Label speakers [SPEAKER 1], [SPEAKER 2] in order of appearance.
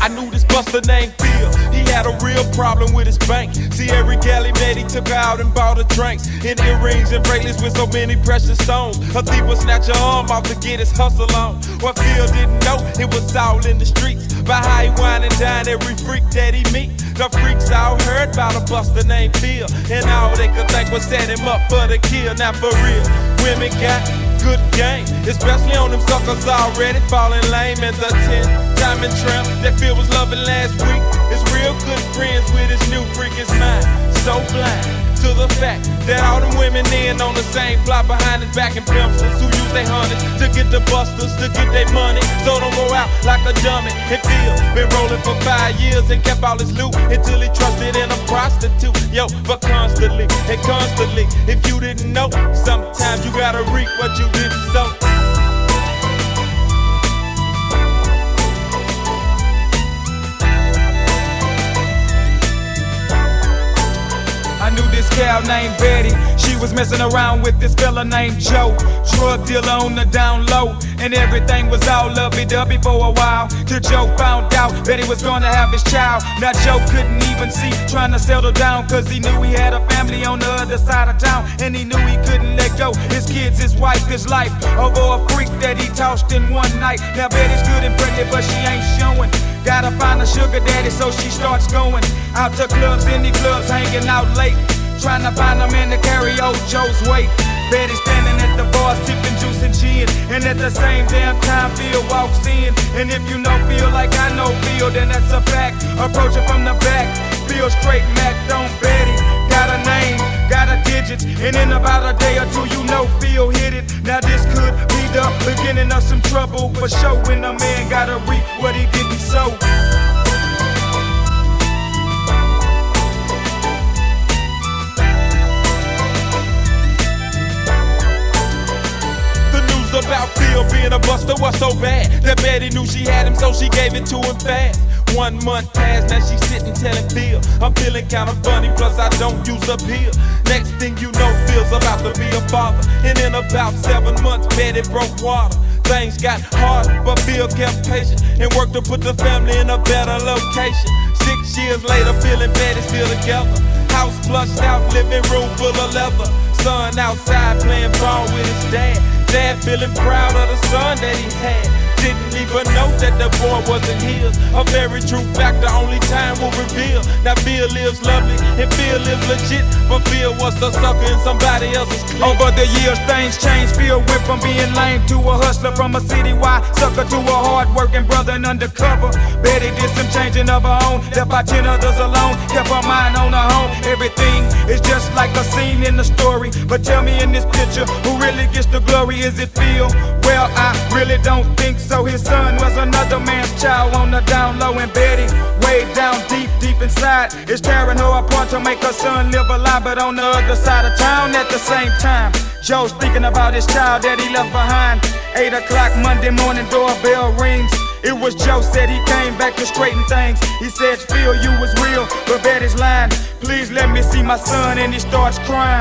[SPEAKER 1] I knew this buster named Phil. He had a real problem with his bank. See, every gal he met, he took her out and bought her drinks. In earrings and bracelets with so many precious stones. A thief would snatch her arm off to get his hustle on. What Phil didn't know, it was all in the streets. By how he wine and dine every freak that he meet. The freaks all heard about a buster named Phil, and all they could think was set him up for the kill. Now for real, women got good game, especially on them suckers already falling lame. And the 10-diamond tramp that Phil was loving last week is real good friends with his new freak. His mind so blind to the fact that all them women in on the same block behind his back and pimpsters who use their hundreds to get the busters to get their money. So don't go out like a dummy. And Phil been rolling for 5 years and kept all his loot until he trusted in a prostitute. Yo, but constantly and constantly, if you didn't know, sometimes you gotta reap what you didn't sow.
[SPEAKER 2] I knew this gal named Betty. She was messing around with this fella named Joe. Drug dealer on the down low, and everything was all lovey-dovey for a while. Till Joe found out Betty was gonna have his child. Now Joe couldn't even see, trying to settle down, cause he knew he had a family on the other side of town. And he knew he couldn't let go his kids, his wife, his life, over a freak that he tossed in one night. Now Betty's good and pregnant, but she ain't showing. Gotta find a sugar daddy, so she starts going out to clubs, indie clubs, hanging out late, trying to find a man to carry old Joe's weight. Betty standing at the bar, sipping juice and gin, and at the same damn time Phil walks in. And if you know Phil like I know Phil, then that's a fact. Approach it from the back, Phil straight Mac, don't Betty. Got a name, got a digits, and in about a day or two, you know Phil hit it. Now this could be the beginning of some trouble, for sure, when a man gotta reap what he didn't sow.
[SPEAKER 1] About Phil being a buster was so bad that Betty knew she had him, so she gave it to him fast. 1 month passed, now she's sitting telling Phil, I'm feeling kinda funny, plus I don't use a pill. Next thing you know, Phil's about to be a father, and in about 7 months, Betty broke water. Things got harder, but Phil kept patient and worked to put the family in a better location. 6 years later, Phil and Betty still together. House flushed out, living room full of leather. Son outside playing ball with his dad. Dad feeling proud of the son that he had. Didn't even know that the boy wasn't his. A very true fact, the only time will reveal. Now Phil lives lovely and Phil lives legit, but Phil was the sucker in somebody else's clique.
[SPEAKER 2] Over the years things changed. Phil went from being lame to a hustler, from a citywide sucker to a hard-working brother and undercover. Betty did some changing of her own, left by 10 others alone, kept her mind on her home. Everything is just like a scene in the story, but tell me in this picture, who really gets the glory? Is it Phil? Well, I really don't think so. His son was another man's child on the down low, and Betty, way down deep, deep inside, is tearing her apart to make her son live a lie. But on the other side of town at the same time, Joe's thinking about his child that he left behind. 8 o'clock Monday morning, doorbell rings. It was Joe, said he came back to straighten things. He said, Phil, you was real, but Betty's lying. Please let me see my son, and he starts crying.